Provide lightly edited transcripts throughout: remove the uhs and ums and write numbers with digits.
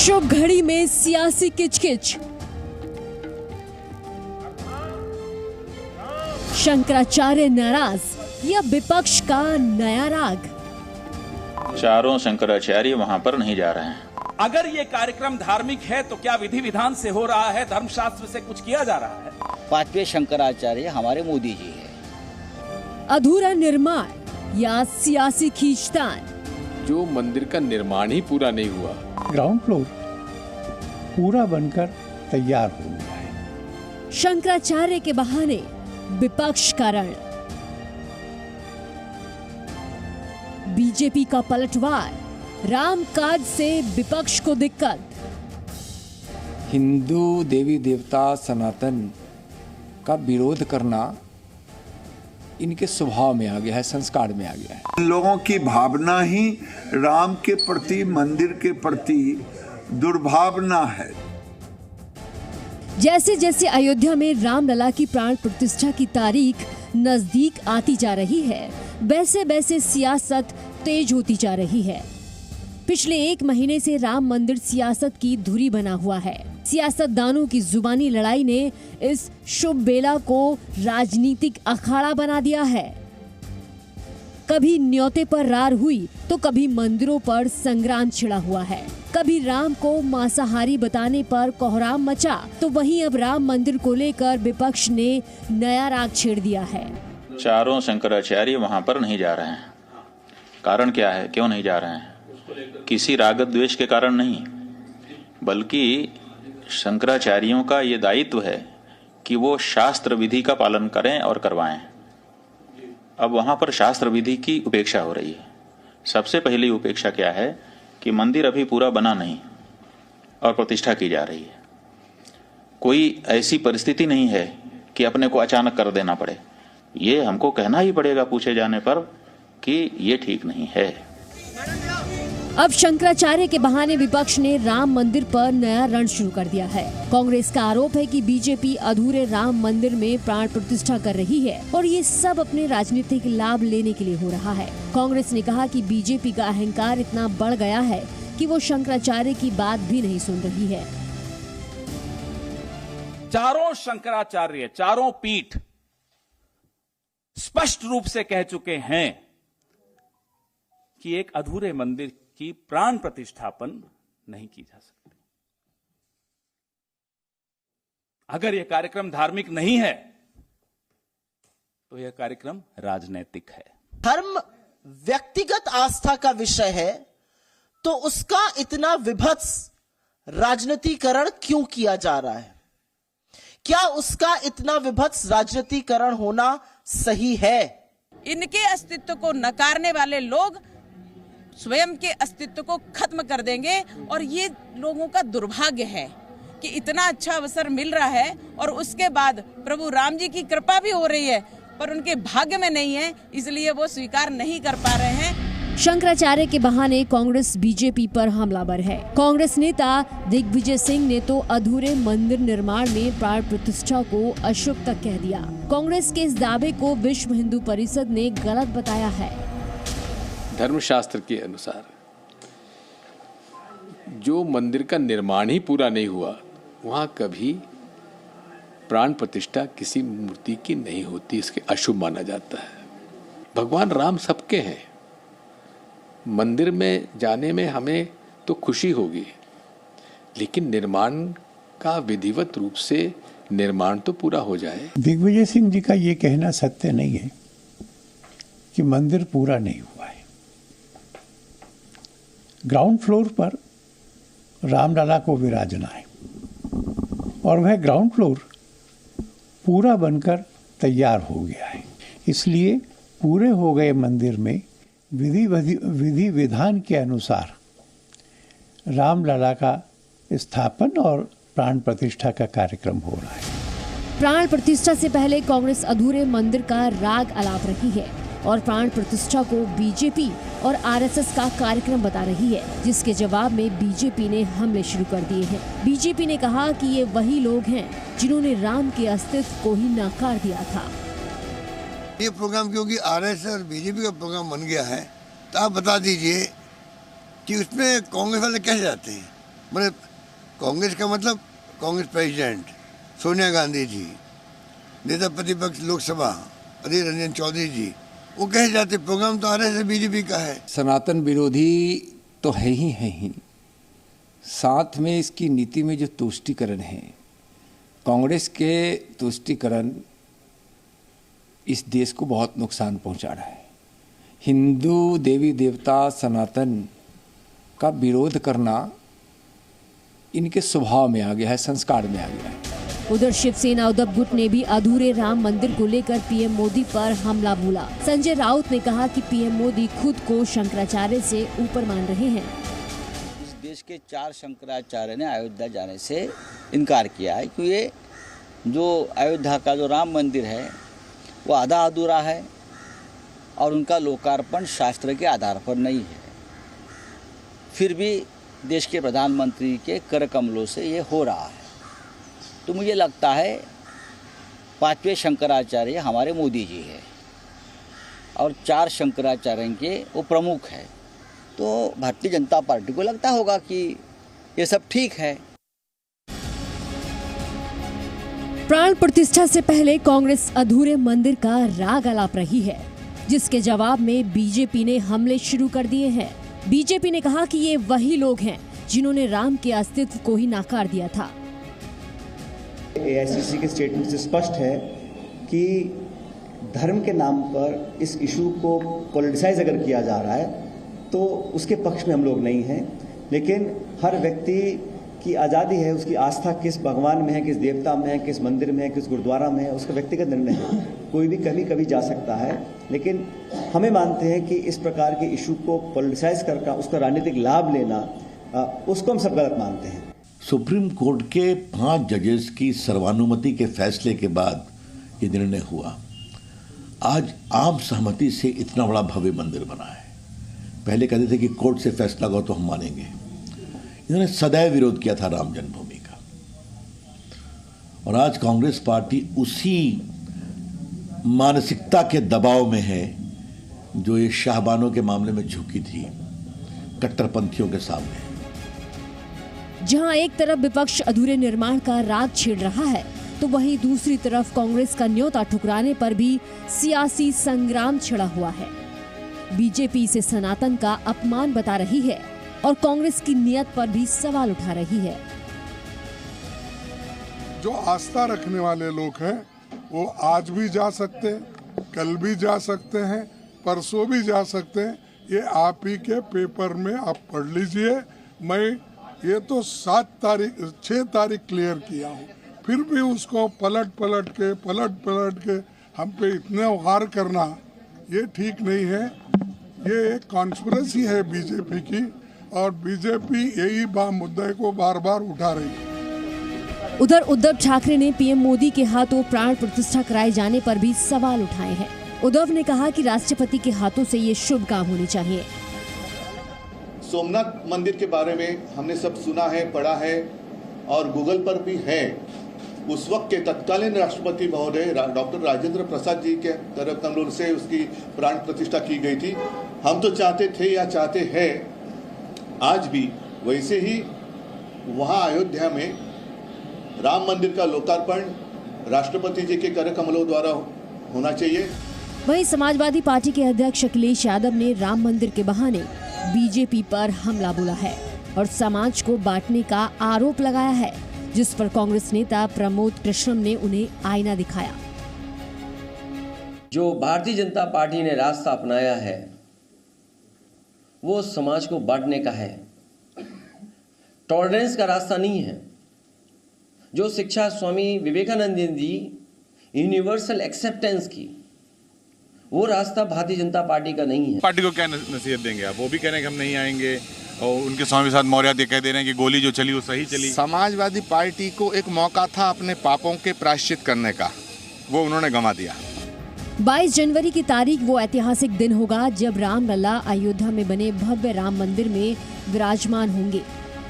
शुभ घड़ी में सियासी किचकिच, शंकराचार्य नाराज या विपक्ष का नया राग। चारों शंकराचार्य वहां पर नहीं जा रहे हैं। अगर ये कार्यक्रम धार्मिक है तो क्या विधि विधान से हो रहा है, धर्मशास्त्र से कुछ किया जा रहा है? पांचवें शंकराचार्य हमारे मोदी जी है। अधूरा निर्माण या सियासी खींचतान। जो मंदिर का निर्माण ही पूरा नहीं हुआ, ग्राउंड फ्लोर पूरा बनकर तैयार हो गया है। शंकराचार्य के बहाने विपक्ष का रण। बीजेपी का पलटवार, राम काज से विपक्ष को दिक्कत। हिंदू देवी देवता सनातन का विरोध करना इनके स्वभाव में आ गया है, संस्कार में आ गया है। लोगों की भावना ही राम के प्रति, मंदिर के प्रति दुर्भावना है। जैसे जैसे अयोध्या में रामलला की प्राण प्रतिष्ठा की तारीख नजदीक आती जा रही है, वैसे वैसे सियासत तेज होती जा रही है। पिछले 1 महीने से राम मंदिर सियासत की धुरी बना हुआ है। सियासतदानों की जुबानी लड़ाई ने इस शुभ बेला को राजनीतिक अखाड़ा बना दिया है। कभी न्योते पर रार हुई तो कभी मंदिरों पर संग्राम छिड़ा हुआ है। कभी राम को मांसाहारी बताने पर कोहराम मचा, तो वहीं अब राम मंदिर को लेकर विपक्ष ने नया राग छेड़ दिया है। चारों शंकराचार्य वहां पर नहीं जा रहे हैं। कारण क्या है, क्यों नहीं जा रहे हैं? किसी राग द्वेष के कारण नहीं, बल्कि शंकराचार्यों का ये दायित्व है कि वो शास्त्र विधि का पालन करें और करवाएं। अब वहां पर शास्त्र विधि की उपेक्षा हो रही है। सबसे पहली उपेक्षा क्या है कि मंदिर अभी पूरा बना नहीं और प्रतिष्ठा की जा रही है। कोई ऐसी परिस्थिति नहीं है कि अपने को अचानक कर देना पड़े। ये हमको कहना ही पड़ेगा पूछे जाने पर कि ये ठीक नहीं है। अब शंकराचार्य के बहाने विपक्ष ने राम मंदिर पर नया रण शुरू कर दिया है। कांग्रेस का आरोप है कि बीजेपी अधूरे राम मंदिर में प्राण प्रतिष्ठा कर रही है और ये सब अपने राजनीतिक लाभ लेने के लिए हो रहा है। कांग्रेस ने कहा कि बीजेपी का अहंकार इतना बढ़ गया है कि वो शंकराचार्य की बात भी नहीं सुन रही है। चारों शंकराचार्य, चारों पीठ स्पष्ट रूप से कह चुके हैं कि एक अधूरे मंदिर की प्राण प्रतिष्ठापन नहीं की जा सकती। अगर यह कार्यक्रम धार्मिक नहीं है तो यह कार्यक्रम राजनैतिक है। धर्म व्यक्तिगत आस्था का विषय है तो उसका इतना विभत्स राजनीतिकरण क्यों किया जा रहा है? क्या उसका इतना विभत्स राजनीतिकरण होना सही है? इनके अस्तित्व को नकारने वाले लोग स्वयं के अस्तित्व को खत्म कर देंगे और ये लोगों का दुर्भाग्य है कि इतना अच्छा अवसर मिल रहा है और उसके बाद प्रभु राम जी की कृपा भी हो रही है पर उनके भाग्य में नहीं है, इसलिए वो स्वीकार नहीं कर पा रहे हैं। शंकराचार्य के बहाने कांग्रेस बीजेपी पर हमलावर है। कांग्रेस नेता दिग्विजय सिंह ने तो अधूरे मंदिर निर्माण में प्राण प्रतिष्ठा को अशुभ तक कह दिया। कांग्रेस के इस दावे को विश्व हिंदू परिषद ने गलत बताया है। धर्मशास्त्र के अनुसार जो मंदिर का निर्माण ही पूरा नहीं हुआ, वहां कभी प्राण प्रतिष्ठा किसी मूर्ति की नहीं होती, इसके अशुभ माना जाता है। भगवान राम सबके हैं। मंदिर में जाने में हमें तो खुशी होगी, लेकिन निर्माण का विधिवत रूप से निर्माण तो पूरा हो जाए। दिग्विजय सिंह जी का ये कहना सत्य नहीं है कि मंदिर पूरा नहीं हुआ है। ग्राउंड फ्लोर पर रामलला को विराजना है और वह ग्राउंड फ्लोर पूरा बनकर तैयार हो गया है। इसलिए पूरे हो गए मंदिर में विधि विधान के अनुसार रामलला का स्थापन और प्राण प्रतिष्ठा का कार्यक्रम हो रहा है। प्राण प्रतिष्ठा से पहले कांग्रेस अधूरे मंदिर का राग अलाप रही है और प्राण प्रतिष्ठा को बीजेपी और आरएसएस का कार्यक्रम बता रही है, जिसके जवाब में बीजेपी ने हमले शुरू कर दिए हैं। बीजेपी ने कहा कि ये वही लोग हैं जिन्होंने राम के अस्तित्व को ही नकार दिया था। ये प्रोग्राम क्योंकि आरएसएस और बीजेपी का प्रोग्राम बन गया है, तो आप बता दीजिए कि उसमें कांग्रेस वाले कैसे जाते हैं? मतलब कांग्रेस का मतलब कांग्रेस प्रेसिडेंट सोनिया गांधी जी, नेता प्रतिपक्ष लोकसभा अधीर रंजन चौधरी जी, वो कहे जाते प्रोग्राम तो आरएसएस बीजेपी का है। सनातन विरोधी तो है ही, साथ में इसकी नीति में जो तुष्टीकरण है, कांग्रेस के तुष्टीकरण इस देश को बहुत नुकसान पहुंचा रहा है। हिंदू देवी देवता सनातन का विरोध करना इनके स्वभाव में आ गया है, संस्कार में आ गया है। उधर शिवसेना उद्धव गुट ने भी अधूरे राम मंदिर को लेकर पीएम मोदी पर हमला बोला। संजय राउत ने कहा कि पीएम मोदी खुद को शंकराचार्य से ऊपर मान रहे हैं। इस देश के 4 शंकराचार्य ने अयोध्या जाने से इनकार किया है कि ये जो अयोध्या का जो राम मंदिर है वो आधा अधूरा है और उनका लोकार्पण शास्त्र के आधार पर नहीं है। फिर भी देश के प्रधानमंत्री के कर कमलों से ये हो रहा है। तो मुझे लगता है 5वें शंकराचार्य हमारे मोदी जी है और 4 शंकराचार्य के वो प्रमुख है। तो भारतीय जनता पार्टी को लगता होगा कि ये सब ठीक है। प्राण प्रतिष्ठा से पहले कांग्रेस अधूरे मंदिर का राग आलाप रही है, जिसके जवाब में बीजेपी ने हमले शुरू कर दिए हैं। बीजेपी ने कहा कि ये वही लोग हैं जिन्होंने राम के अस्तित्व को ही नाकार दिया था। एआईसीसी के स्टेटमेंट से स्पष्ट है कि धर्म के नाम पर इस इशू को पॉलिटिसाइज अगर किया जा रहा है तो उसके पक्ष में हम लोग नहीं हैं, लेकिन हर व्यक्ति की आज़ादी है, उसकी आस्था किस भगवान में है, किस देवता में है, किस मंदिर में है, किस गुरुद्वारा में है, उसका व्यक्तिगत निर्णय है। कोई भी कभी जा सकता है, लेकिन हमें मानते हैं कि इस प्रकार के इशू को पॉलिटिसाइज करके उसका राजनीतिक लाभ लेना, उसको हम सब गलत मानते हैं। सुप्रीम कोर्ट के 5 जजेस की सर्वानुमति के फैसले के बाद ये निर्णय हुआ। आज आम सहमति से इतना बड़ा भव्य मंदिर बना है। पहले कहते थे कि कोर्ट से फैसला हो तो हम मानेंगे। इन्होंने सदैव विरोध किया था राम जन्मभूमि का, और आज कांग्रेस पार्टी उसी मानसिकता के दबाव में है जो ये शाहबानों के मामले में झुकी थी कट्टरपंथियों के सामने। जहां एक तरफ विपक्ष अधूरे निर्माण का राग छेड़ रहा है, तो वहीं दूसरी तरफ कांग्रेस का न्योता ठुकराने पर भी सियासी संग्राम छिड़ा हुआ है। बीजेपी इसे सनातन का अपमान बता रही है और कांग्रेस की नीयत पर भी सवाल उठा रही है। जो आस्था रखने वाले लोग हैं वो आज भी जा सकते हैं, कल भी जा सकते हैं, परसों भी जा सकते हैं। ये आप ही के पेपर में आप पढ़ लीजिए। मैं ये तो 6 तारीख क्लियर किया हूँ, फिर भी उसको पलट पलट के हम पे इतने वार करना ये ठीक नहीं है। ये एक कॉन्स्पिरेसी है बीजेपी की, और बीजेपी यही मुद्दे को बार बार उठा रही है। उधर उद्धव ठाकरे ने पीएम मोदी के हाथों प्राण प्रतिष्ठा कराए जाने पर भी सवाल उठाए हैं। उद्धव ने कहा कि राष्ट्रपति के हाथों से ये शुभ काम होनी चाहिए। सोमनाथ मंदिर के बारे में हमने सब सुना है, पढ़ा है और गूगल पर भी है। उस वक्त के तत्कालीन राष्ट्रपति महोदय डॉक्टर राजेंद्र प्रसाद जी के तरफ कमलों से उसकी प्राण प्रतिष्ठा की गई थी। हम तो चाहते थे या चाहते हैं आज भी वैसे ही वहाँ अयोध्या में राम मंदिर का लोकार्पण राष्ट्रपति जी के कर कमलों द्वारा होना चाहिए। वहीं समाजवादी पार्टी के अध्यक्ष अखिलेश यादव ने राम मंदिर के बहाने बीजेपी पर हमला बोला है और समाज को बांटने का आरोप लगाया है, जिस पर कांग्रेस नेता प्रमोद कृष्णम ने उन्हें आईना दिखाया। जो भारतीय जनता पार्टी ने रास्ता अपनाया है वो समाज को बांटने का है, टॉलरेंस का रास्ता नहीं है। जो शिक्षा स्वामी विवेकानंद जी यूनिवर्सल एक्सेप्टेंस की, वो रास्ता भारतीय जनता पार्टी का नहीं है। पार्टी को क्या नसीहत देंगे आप? वो भी कह रहे हैं कि हम नहीं आएंगे, और उनके स्वामी साथ मौर्य कह दे रहे हैं कि गोली जो चली वो सही चली। समाजवादी पार्टी को एक मौका था अपने पापों के प्रायश्चित करने का, वो उन्होंने गंवा दिया। 22 जनवरी की तारीख वो ऐतिहासिक दिन होगा जब रामलला अयोध्या में बने भव्य राम मंदिर में विराजमान होंगे।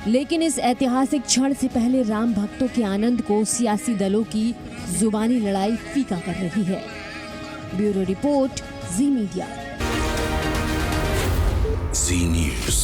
लेकिन इस ऐतिहासिक क्षण से पहले राम भक्तों के आनंद को सियासी दलों की जुबानी लड़ाई फीका कर रही है। ब्यूरो रिपोर्ट, जी मीडिया। जी न्यूज़।